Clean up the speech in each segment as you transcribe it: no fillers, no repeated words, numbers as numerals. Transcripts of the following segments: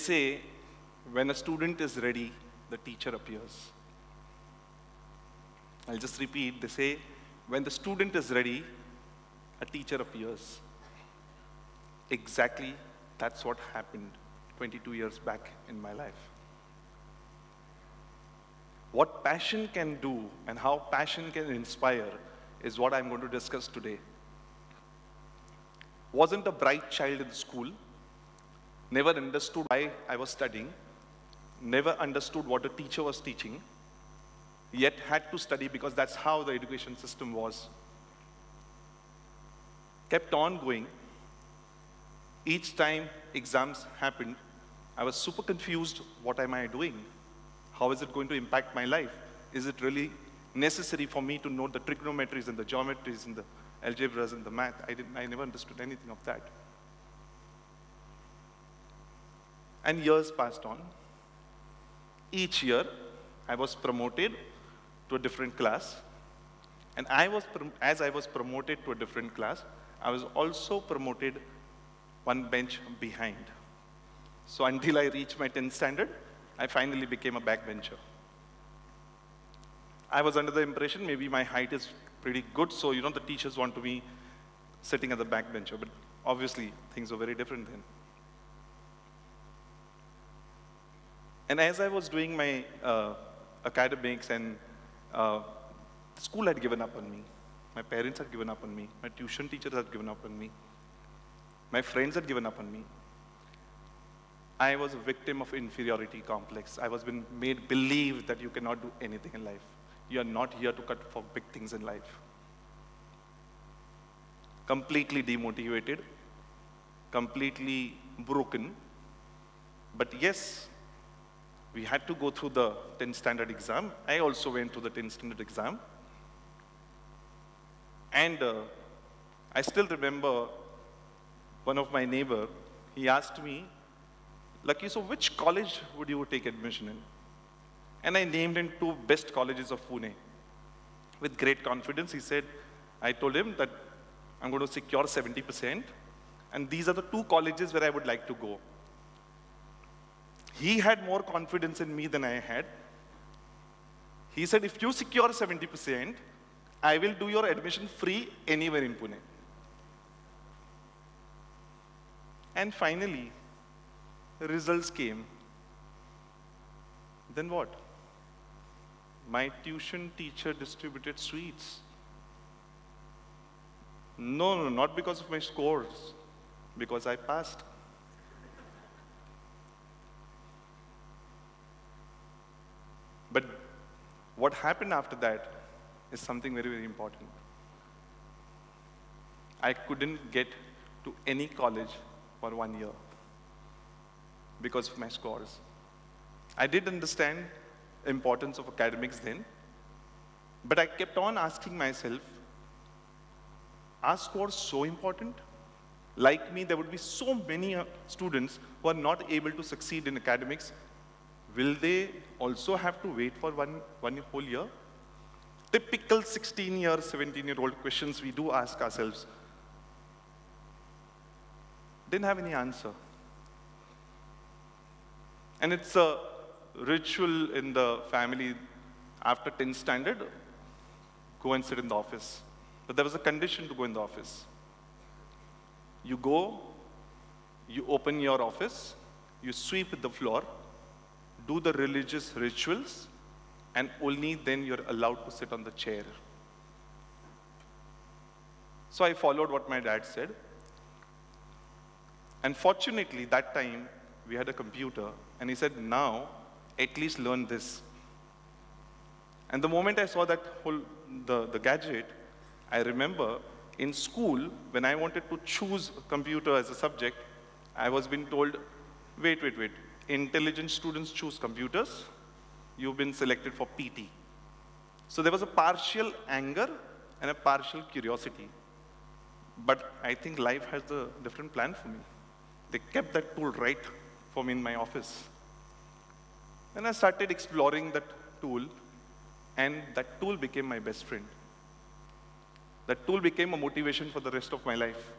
say, when a student is ready, the teacher appears. I'll just repeat. They say, when the student is ready, a teacher appears. Exactly, that's what happened 22 years back in my life. What passion can do and how passion can inspire is what I'm going to discuss today. Wasn't a bright child in school, never understood why I was studying, never understood what a teacher was teaching, yet had to study because that's how the education system was. Kept on going. Each time exams happened, I was super confused. What am I doing? How is it going to impact my life? Is it really necessary for me to know the trigonometries and the geometries and the algebras and the math? I never understood anything of that. And years passed on. Each year, I was promoted to a different class. And as I was promoted to a different class, I was also promoted one bench behind. So until I reached my 10th standard, I finally became a backbencher. I was under the impression maybe my height is pretty good, so the teachers want to be sitting at the backbencher, but obviously things were very different then. And as I was doing my academics and school had given up on me, my parents had given up on me, my tuition teachers had given up on me, my friends had given up on me. I was a victim of inferiority complex. I was being made believe that you cannot do anything in life. You are not here to cut for big things in life. Completely demotivated, completely broken. But yes, we had to go through the 10th standard exam. I also went through the 10th standard exam. And I still remember one of my neighbor, he asked me, Lucky, so which college would you take admission in? And I named him 2 best colleges of Pune. With great confidence, I told him that I'm going to secure 70%, and these are the 2 colleges where I would like to go. He had more confidence in me than I had. He said, if you secure 70%, I will do your admission free anywhere in Pune. And finally, results came. Then what? My tuition teacher distributed sweets. No, not because of my scores, because I passed. But what happened after that is something very, very important. I couldn't get to any college for 1 year because of my scores. I did understand the importance of academics then, but I kept on asking myself, are scores so important? Like me, there would be so many students who are not able to succeed in academics. Will they also have to wait for one whole year? Typical 16-year, 17-year-old questions we do ask ourselves. Didn't have any answer. And it's a ritual in the family. After 10th standard, go and sit in the office. But there was a condition to go in the office. You go, you open your office, you sweep the floor, do the religious rituals, and only then you're allowed to sit on the chair. So I followed what my dad said. And fortunately, that time, we had a computer, and he said, now, at least learn this. And the moment I saw that the gadget, I remember in school, when I wanted to choose computer as a subject, I was being told, wait. Intelligent students choose computers. You've been selected for PT. So there was a partial anger and a partial curiosity. But I think life has a different plan for me. They kept that tool right for me in my office. Then I started exploring that tool, and that tool became my best friend. That tool became a motivation for the rest of my life.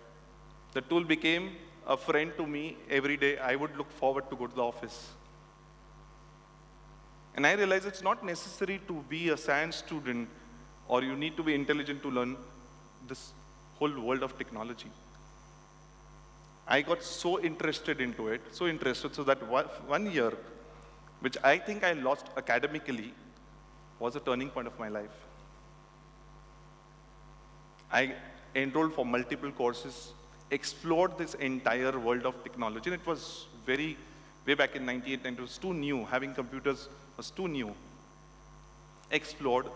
The tool became a friend to me every day. I would look forward to go to the office. And I realized it's not necessary to be a science student or you need to be intelligent to learn this whole world of technology. I got so interested into it, so that 1 year, which I think I lost academically, was a turning point of my life. I enrolled for multiple courses, explored this entire world of technology, and it was way back in 98, and it was too new. Having computers was too new. Explored,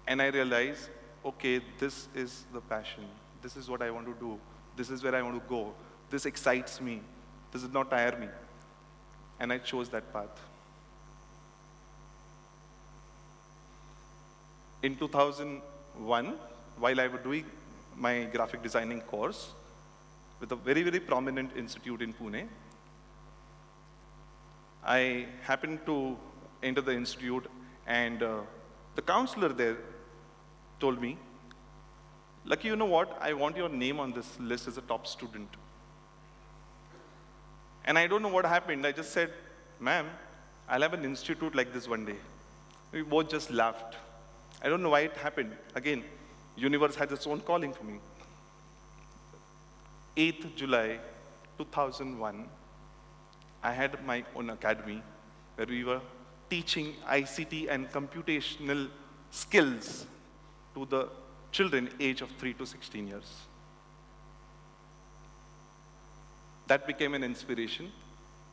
and I realized, okay, this is the passion. This is what I want to do. This is where I want to go. This excites me. This does not tire me. And I chose that path. In 2001, while I was doing my graphic designing course with a very, very prominent institute in Pune, I happened to enter the institute, and the counselor there told me, Lucky, you know what? I want your name on this list as a top student. And I don't know what happened. I just said, ma'am, I'll have an institute like this one day. We both just laughed. I don't know why it happened. Again, universe had its own calling for me. 8th July 2001, I had my own academy where we were teaching ICT and computational skills to the children age of 3 to 16 years. That became an inspiration.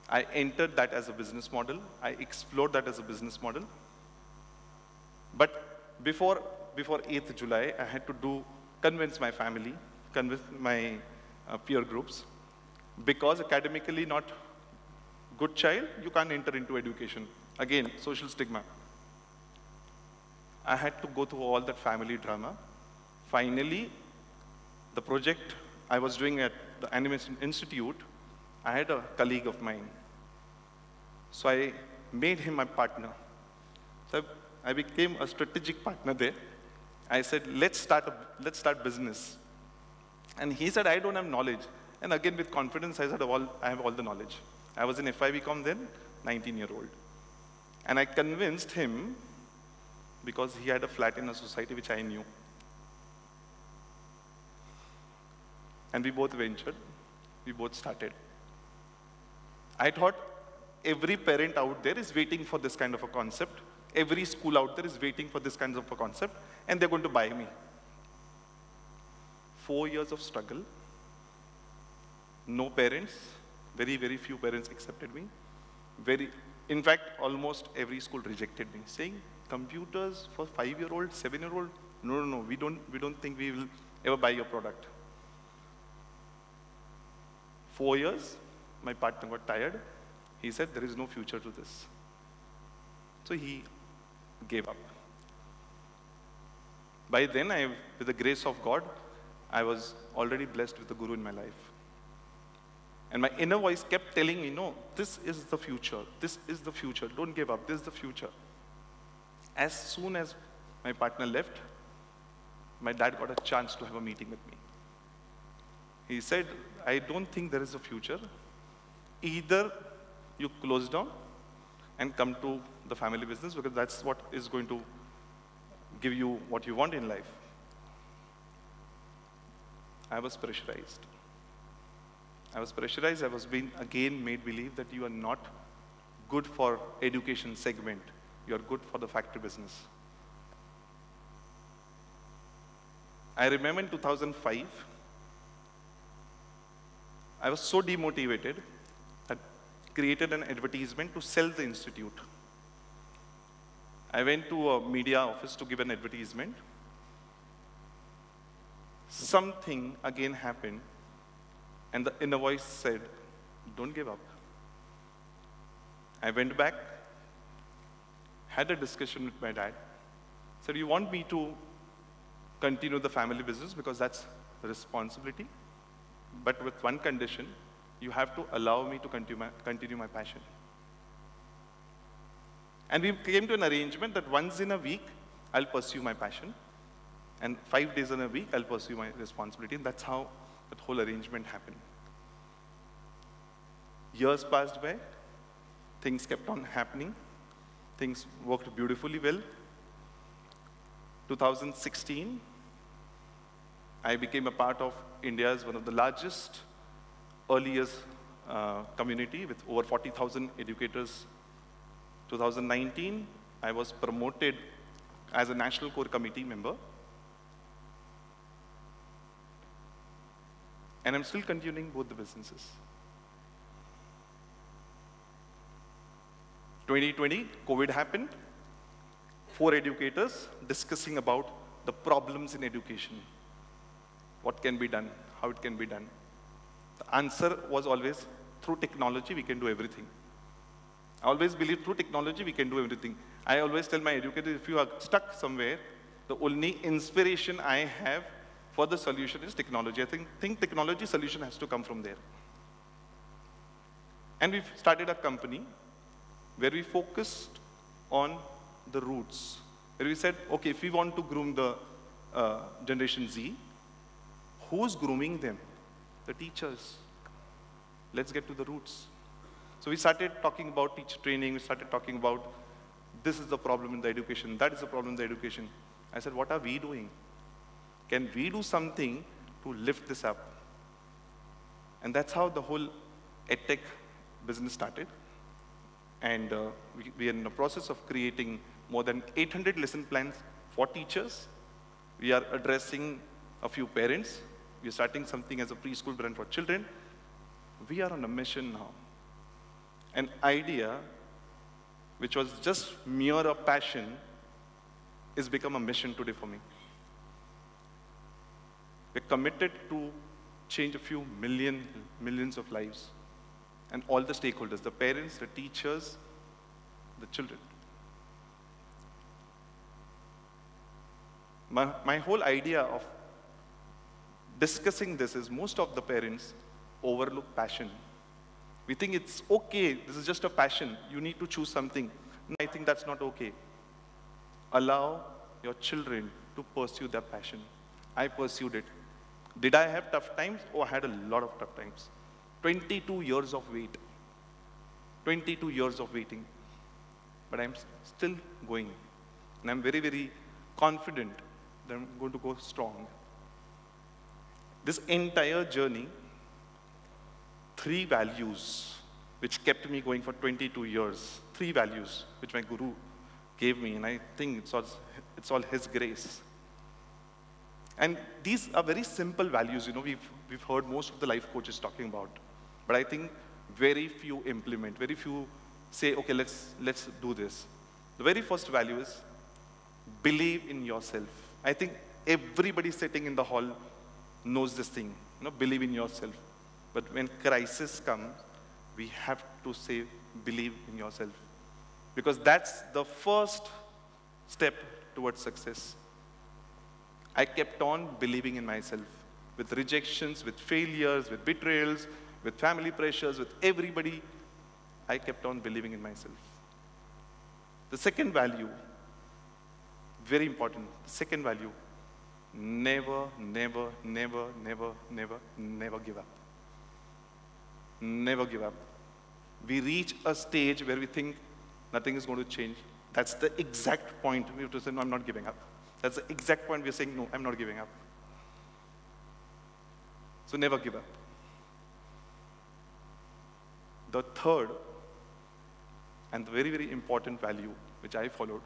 I entered that as a business model. I explored that as a business model. But before 8th July, I had to convince my family, convince my peer groups, because academically not good child, you can't enter into education. Again, social stigma. I had to go through all that family drama. Finally, the project I was doing at the Animation Institute, I had a colleague of mine. So I made him my partner. So I became a strategic partner there. I said, let's start business. And he said, I don't have knowledge. And again, with confidence, I said, I have all the knowledge. I was in FIBCom then, 19-year-old. And I convinced him, because he had a flat in a society which I knew. And we both ventured, we both started. I thought every parent out there is waiting for this kind of a concept. Every school out there is waiting for this kind of a concept, and they're going to buy me. 4 years of struggle, no parents, very, very few parents accepted me. In fact, almost every school rejected me, saying, computers for 5-year-old, 7-year-old? No, we don't think we will ever buy your product. 4 years, my partner got tired. He said, there is no future to this. So he gave up. By then, with the grace of God, I was already blessed with a guru in my life. And my inner voice kept telling me, no, this is the future. This is the future. Don't give up. This is the future. As soon as my partner left, my dad got a chance to have a meeting with me. He said, I don't think there is a future. Either you close down and come to the family business, because that's what is going to give you what you want in life. I was pressurized. I was being again made believe that you are not good for education segment. You are good for the factory business. I remember in 2005, I was so demotivated that I created an advertisement to sell the institute. I went to a media office to give an advertisement. Something again happened, and the inner voice said, don't give up. I went back, had a discussion with my dad, said, you want me to continue the family business because that's the responsibility, but with one condition, you have to allow me to continue my passion. And we came to an arrangement that once in a week, I'll pursue my passion, and 5 days in a week, I'll pursue my responsibility, and that's how that whole arrangement happened. Years passed by, things kept on happening, things worked beautifully well. 2016, I became a part of India's one of the largest early years community with over 40,000 educators. 2019, I was promoted as a national core committee member. And I'm still continuing both the businesses. 2020, COVID happened. 4 educators discussing about the problems in education. What can be done, how it can be done. The answer was always, through technology, we can do everything. I always believe through technology, we can do everything. I always tell my educators, if you are stuck somewhere, the only inspiration I have for the solution is technology. I think technology solution has to come from there. And we've started a company where we focused on the roots, where we said, okay, if we want to groom the Generation Z, who's grooming them? The teachers. Let's get to the roots. So we started talking about teacher training, we started talking about this is the problem in the education, that is the problem in the education. I said, what are we doing? Can we do something to lift this up? And that's how the whole EdTech business started. And we are in the process of creating more than 800 lesson plans for teachers. We are addressing a few parents. We are starting something as a preschool brand for children. We are on a mission now. An idea which was just mere a passion is become a mission today for me. We're committed to change a few millions of lives. And all the stakeholders, the parents, the teachers, the children. My whole idea of discussing this is most of the parents overlook passion. We think it's okay, this is just a passion, you need to choose something. No, I think that's not okay. Allow your children to pursue their passion. I pursued it. Did I have tough times? Oh, I had a lot of tough times. 22 years of wait. 22 years of waiting. But I'm still going. And I'm very, very confident that I'm going to go strong. This entire journey, 3 values which kept me going for 22 years. 3 values which my guru gave me, and I think it's all his grace. And these are very simple values, you know, we've heard most of the life coaches talking about. But I think very few implement, very few say, okay, let's do this. The very first value is believe in yourself. I think everybody sitting in the hall knows this thing, you know, believe in yourself. But when crisis comes, we have to say, believe in yourself. Because that's the first step towards success. I kept on believing in myself. With rejections, with failures, with betrayals, with family pressures, with everybody, I kept on believing in myself. The second value, very important, second value, never, never, never, never, never, never give up. Never give up. We reach a stage where we think nothing is going to change. That's the exact point we have to say, no, I'm not giving up. That's the exact point we're saying, no, I'm not giving up. So never give up. The third, and the very, very important value, which I followed,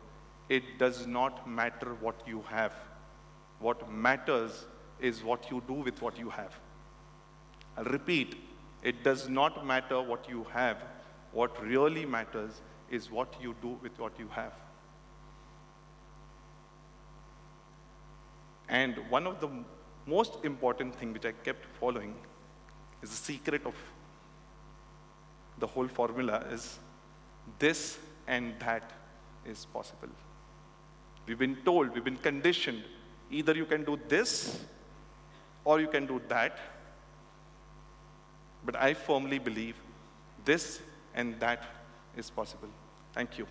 it does not matter what you have. What matters is what you do with what you have. I'll repeat, it does not matter what you have. What really matters is what you do with what you have. And one of the most important things which I kept following is the secret of the whole formula is this and that is possible. We've been told, we've been conditioned, either you can do this or you can do that. But I firmly believe this and that is possible. Thank you.